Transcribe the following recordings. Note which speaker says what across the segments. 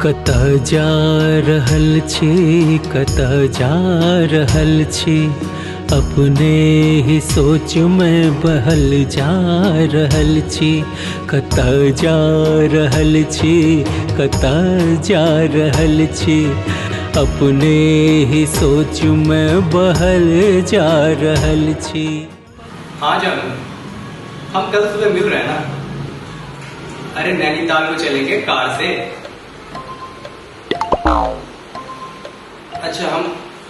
Speaker 1: कतऽ जा रहल छी, कतऽ जा रहल छी, अपने ही सोच में बहल जा रहल छी। कतऽ जा रहल छी, कतऽ जा रहल छी, अपने ही सोच में बहल जा रहल छी।
Speaker 2: हाँ जानू, हम कल सुबह मिल रहे हैं ना। अरे नैनीताल को चलेंगे कार से। अच्छा, हम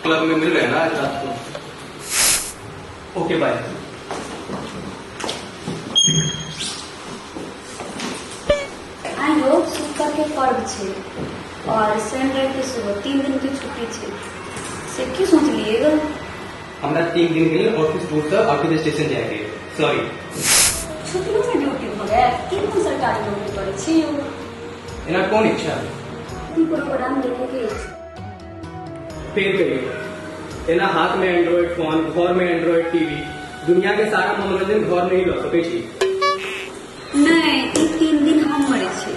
Speaker 2: क्लब में मिल रहे हैं ना आज रात को। Okay bye.
Speaker 3: आइयो शुक्र के पर्व छे और शनि के सुबह 3 दिन की छुट्टी छे से की सोच लिएगा।
Speaker 2: हमरा 3 दिन के लिए ऑफिस टूर से ऑफिस स्टेशन जाएंगे। सॉरी,
Speaker 3: छुट्टियों में ड्यूटी हो गया। 3 दिन सरकारी नौकरी करे छी।
Speaker 2: इना कौन इच्छा है
Speaker 3: प्रोग्राम देने के इच्छा।
Speaker 2: फिर कहिए एना हाथ में एंड्रॉइड फोन, घर में एंड्रॉइड टीवी, दुनिया के सारा मनोरंजन घर में ही ल सके छी।
Speaker 3: नहीं, ई 3 दिन हम मरे छे।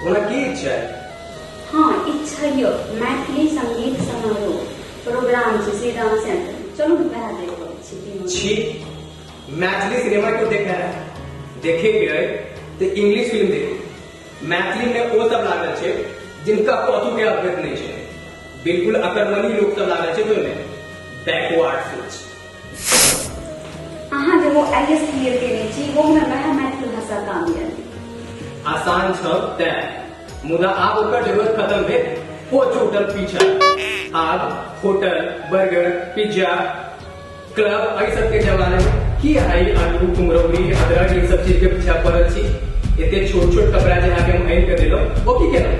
Speaker 2: ओना की इच्छा है?
Speaker 3: हाँ, इच्छा यो मैथिली संगीत समारोह प्रोग्राम से श्री राम सेंटर चलो बता दे
Speaker 2: छी। मैथिली सिनेमा क्यों देखा है? देखे गए तो इंग्लिश फिल्म देखे। मैथिली में वो सब लागल छे जिनका कथू के अवगत नहीं छे। बिल्कुल अकर्मणी लोग सब लागल छे। तो बैकवर्ड सोच।
Speaker 3: अहाँ जो वो आईएएस क्लियर केने छी वो में मैथिली भाषा काम ये
Speaker 2: आसान छ तय, मुदा आब ओकर जरूरत खत्म भेल। हो होटल पीछा आब hotel, burger, pizza, club I सब के जमाने में की आई आलू, कुमरौरी, अदरक ये सब चीज के पीछा पड़ल छी। इतने छोट छोट कपड़ा जे आके हम पहिन के देलो ओ की केना।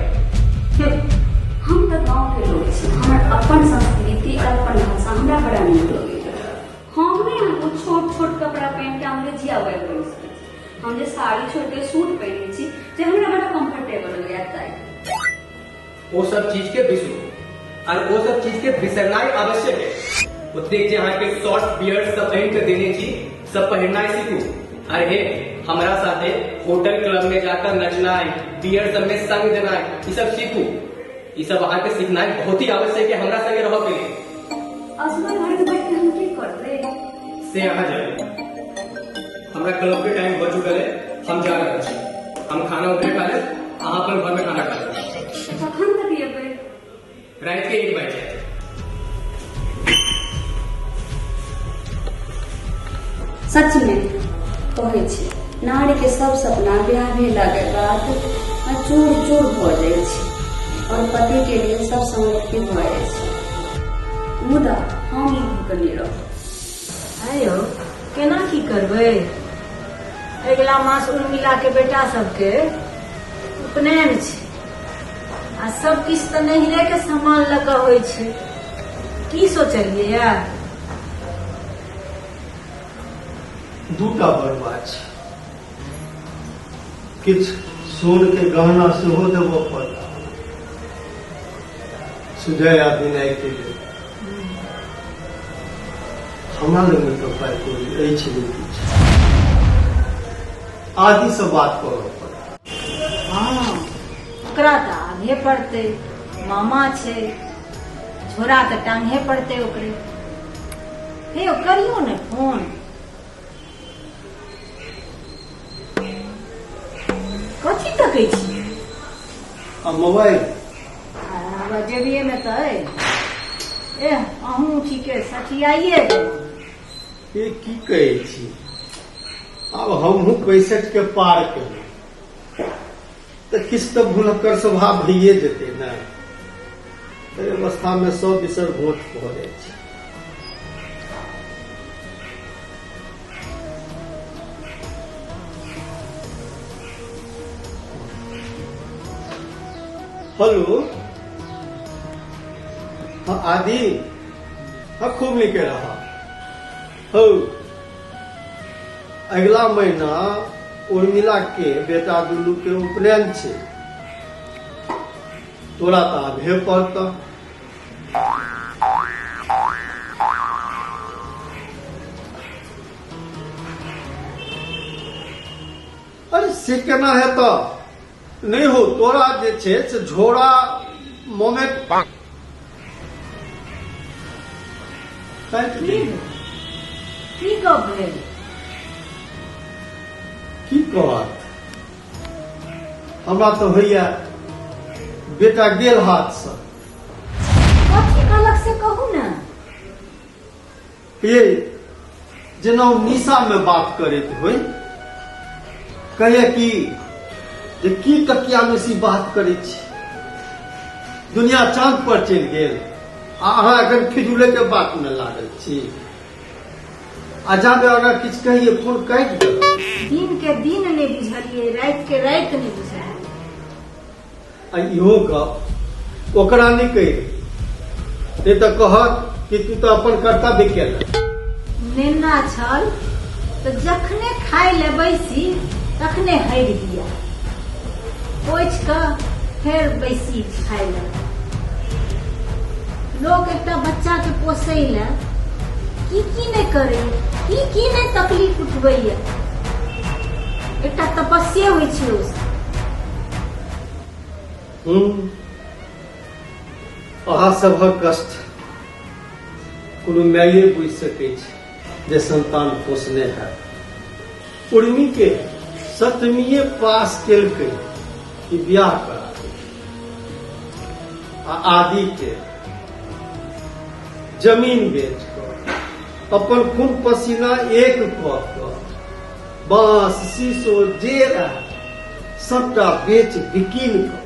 Speaker 3: हम तो गांव के लोग छी। हमर अपन संस्कृति और अपन भाषा हमरा बड़ा नीक लगे। हम ने वो छोट छोट कपड़ा पहन के अंग्रेजी आवे बोल सके। हम जे साड़ी छोड़ के सूट पहने छी जे हमरा बड़ा कंफर्टेबल हो जाता है।
Speaker 2: वो सब चीज के बिसरू और वो सब चीज के बिसरनाई आवश्यक है। उतने जहाँ के शॉर्ट बियर्ड सब पहन के देने छी, सब पहनना सीखू। अरे हमारा साथे होटल क्लब में जाकर नचना, बियर सब में संग देना, ये सब सीखू। ये सब वहाँ के सीखना बहुत ही आवश्यक है हमरा संगे रहो के लिए।
Speaker 3: असगर घर के बैठ के हम की करते
Speaker 2: से यहाँ जाए। हमरा क्लब के टाइम बच चुकल है, हम जा रहे हैं। हम खाना उधरे खा ले, अहाँ अपन घर में खाना खा ले।
Speaker 3: कखन तक ये पे
Speaker 2: रात के 1 बजे।
Speaker 3: सच में कहै छी नारी के सब सपना ब्याह भेला के बाद चूर चूर भ जाय छै और पति के लिए सब समर्पित भ जाय छै। मुदा हम ई भूखले रह।
Speaker 4: आयो केना की करबै? अगला मास उर्मिला के बेटा सबके उपनयन छै आ सब किछ तो नहिरे के सामान लगा होइ छै। की सोचलियै या?
Speaker 5: दूटा बरुआ छै, किछ सोन के गहना सेहो देबो पड़त। सुजय आ विनय के लेल हमरा लग तो पाइ कोई अछि नहीं। आदि से बात करऽ पड़त।
Speaker 4: हाँ, ओकरा तो आगे पड़ते, मामा छै, झोरा तो टांगे पड़ते ओकरे। हे करियो ने फोन। कथी तकै छी?
Speaker 5: आ मोबाइल
Speaker 4: जेबिए में तो अहूँ ठीके सठियाइए।
Speaker 5: ये की कहै छी? अब हमहूँ 65 के पार केलहुँ तो किछ तो भुलक्कर स्वभाव भइए जेतै ने। एहि अवस्था में सब बिसर भोट भऽ जाइ छै। हेलो, हाँ आदि, हाँ खूब नीके रहा। हो अगला महीना उर्मिला के बेटा दुल्लू के उपनयन छै। तोरा तो आबे पड़त। अरे से केना हेतऽ? नहीं हो तोरा जे छै से झोरा मोमेंट
Speaker 4: की गप भेल?
Speaker 5: की कहत हमरा तो होइया बेटा गेल हाथ से।
Speaker 4: कथी कहलक से कहू ने।
Speaker 5: ये जेना ओ निशा में बात करैत होय, कहे कि जे की तकिया में सी बात करे छी, दुनिया चांद पर चलि गेल आ अहाँ अखन फिजूले के बात में लागल छी। आ जाबे अगर किछु कहिए फोन काटि देब।
Speaker 4: दिन के दिन नहीं बुझलिए, रात के रात नहीं बुझलिए।
Speaker 5: आ इहो गप ओकरा नहीं कहि नहीं तो कहत कि तू तो अपन कर्तव्य केला।
Speaker 4: नेना छल तो जखने खाए ले बैसी तखने हर दिया, पोछ के फेर बैसी खाए ले। लोग एकटा बच्चा के पोसे ले की नहीं करे, की नहीं तकलीफ उठबैया, एकटा तपस्या होइ छै ओसे।
Speaker 5: अहाँ सभक कष्ट कोनो माये बुझि सकै छै जे संतान पोसने है। उर्मी के 7वीं पास केलकै कि बियाह करा आ आदि के जमीन बेच कर अपन खून पसीना एक कऽ कऽ बांस शीशो जे रहे सबटा बेच बिकीन कर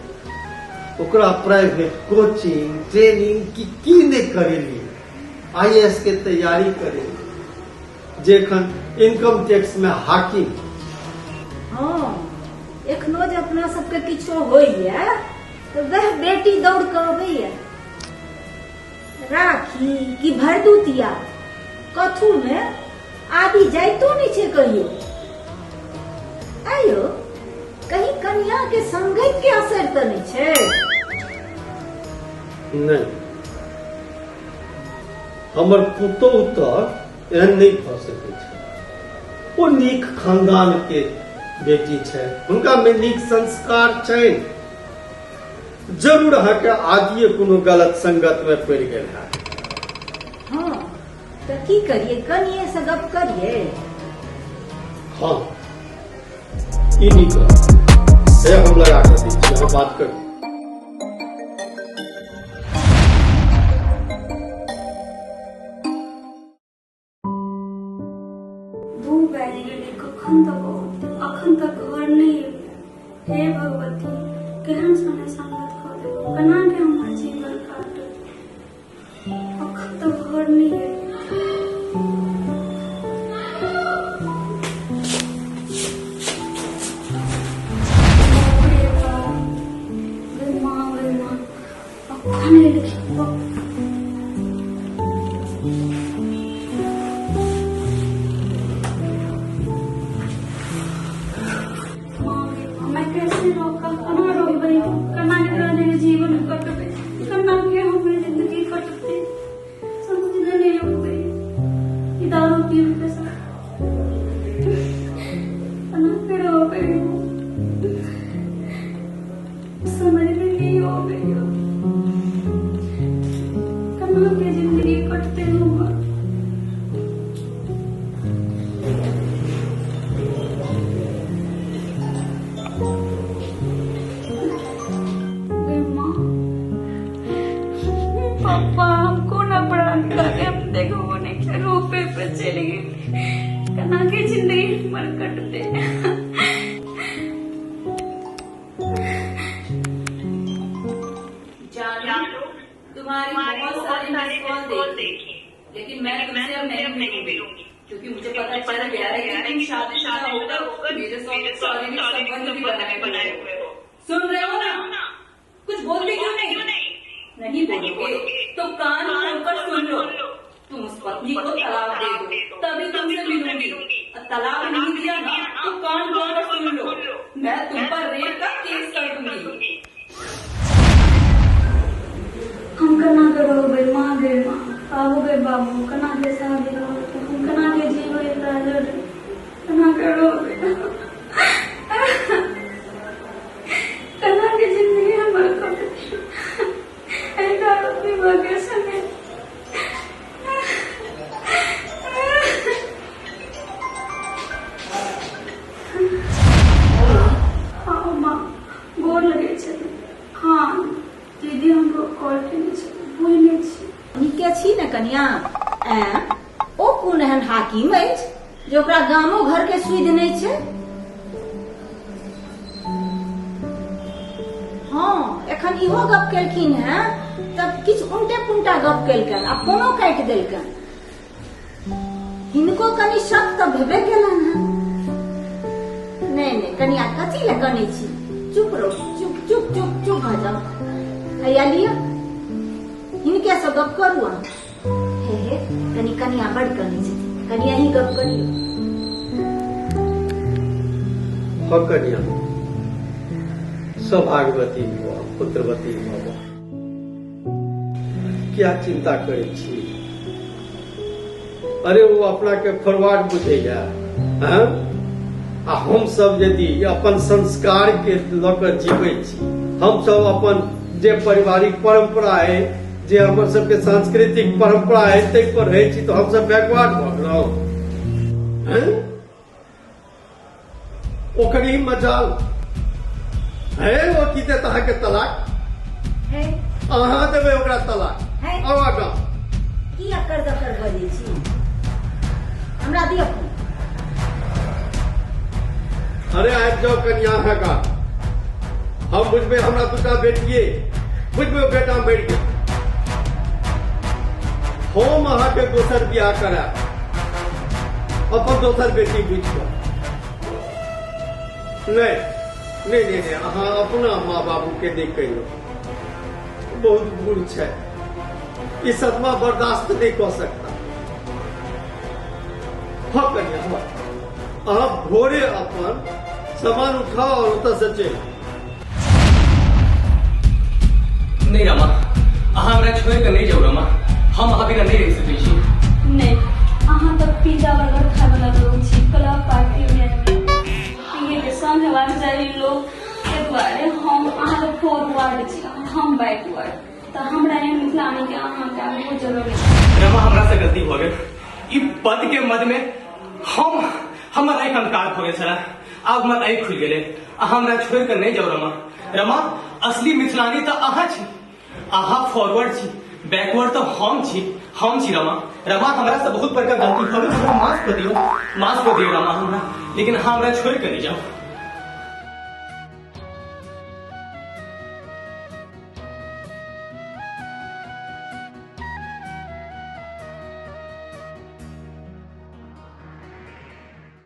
Speaker 5: ओकरा प्राइवेट कोचिंग ट्रेनिंग की नहीं करेली, IAS के तैयारी करेली जेखन इनकम टैक्स में हाकिम।
Speaker 4: हाँ, एखनो जे अपना सबके किछो होइया तो वह बेटी दौड़ के अबैया। राखी कि भरदुतिया कथू में आदि जाइतो नहीं छै कहियो। आयो कहीं कन्या के संगत के असर तो नहीं छै?
Speaker 5: नहीं, हमर पुतोह तो एहन नहीं भऽ सकै छै। ओ नीक खानदान के बेटी छै, हुनका में नीक संस्कार छै। जरूर अहाँके आदिये कोनो गलत संगत में पड़ि गेल है।
Speaker 4: हाँ तो की करिए, कनिए से गप करिए।
Speaker 5: हाँ ई नीक से हम लगा कर दी छी, हम बात करी।
Speaker 3: अखन तक घर नहीं एलै। हे भगवती केहन सने संगत कऽ देलहुँ, केना के हमर जीवन काटल। अखन तक घर नहीं एलै। अखन एलै।
Speaker 6: तुम्हारी बहुत सारी मिस कॉल देखी, लेकिन मैं तुमसे अब नहीं मिलूंगी क्योंकि मुझे पता चल गया है कि तुम शादीशुदा होकर मेरे शारीरिक संबंध भी बनाए हुए हो। सुन रहे हो ना? कुछ बोलते क्यों नहीं बोलोगे तो कान खोलकर सुन लो। तुम उस पत्नी को तलाक दे दो तभी तुमसे मिलूंगी। तलाक नहीं दिया ना तो कान खोलकर सुन लो, मैं तुम पर रेप का केस कर दूंगी।
Speaker 3: हम कना के रोबे माँ गे माँ, बाबू गे बाबू, कना के शादी रोबे, हम कना के जीवे ताजर, कना के रोबे।
Speaker 4: हाकिम अछि जे ओकरा गामो घर के सुधि नहि छै। हाँ, एखन इहो गप केलखिन हैं तब किछु उल्टे पुल्टा गप केलकन आ फोनो काटि देलकन। हिनको कनि शक तऽ भेबे केलन हैं। नहीं कनिया कथी ले कनै छी, चुप रहो, चुप चुप चुप चुप भ जाओ। हैया लिया हिनके से गप करू अहाँ। हे कनि कनिया बड़ कनै छथिन, कनिया ही गप करियो।
Speaker 5: हाँ कनिया, सौभाग्यवती हुआ, पुत्रवती हुआ, क्या चिंता करे छी? अरे वो अपना के फॉरवर्ड बुझेगा, हाँ? आ हम सब यदि अपन संस्कार के लकर जीवे छी, हम सब अपन जे पारिवारिक परंपरा है, जे हमर सबके सांस्कृतिक परंपरा है, तै पर रहे छी तो हम सब बैकवर्ड भ गेलौ। ओकरी मजाल है वो की देत अहाँके तलाक
Speaker 4: है,
Speaker 5: अहाँ देबै ओकरा तलाक
Speaker 4: है।
Speaker 5: आउ आगाँ
Speaker 4: की अकर दकर बजै छी, हमरा दिअ फोन।
Speaker 5: अरे आबि जाओ कनिया अहाँका, हम बुझबै हमरा दूटा बेटिये, बुझबै बेटा मरि गेल, हम अहाँके दोसर बियाह करायब, अपन दोसर बेटी बुझि कऽ। नहीं अहाँ अपना माँ बाबू के नहीं कहियो, बहुत बुढ़ छै, ई सदमा बर्दाश्त नहीं कर सकता। हाँ कनिया, हाँ अहाँ भोरे अपन सामान उठाओ और ओतऽ से चलि।
Speaker 2: नहीं रमा, अहाँ हमरा छोड़ के नहीं जाओ रमा, हम अहाँ बिना नहीं रह सकै छी।
Speaker 3: नहीं, अहाँ तो पिज्जा बर्गर खाय वाला लोग छी, क्लब पार्टी में पिए के संग हेबाक चाही लोग के दुआरे हम अहाँ तो फॉरवर्ड छी, हम बैकवर्ड, तो हमरा एहन मिथिलानी के अहाँ के आगू जरूर नहीं।
Speaker 2: रमा हमरा से गलती हो गेल, ई पद के मद में हमर आँखि अंधकार हो गेल छला, आब हमर आँखि खुलि गेलै, अहाँ हमरा छोड़ के नहीं जाओ रमा। रमा असली मिथिलानी तो अहाँ छी, अहाँ फॉरवर्ड छी, बैकवर्ड तो हम छी रमा। रमा हमरा से बहुत बड़का गलती हो गेल, हमरा माफ कर दियो रमा हमरा, लेकिन अहाँ हमरा छोड़ के नहीं जाओ।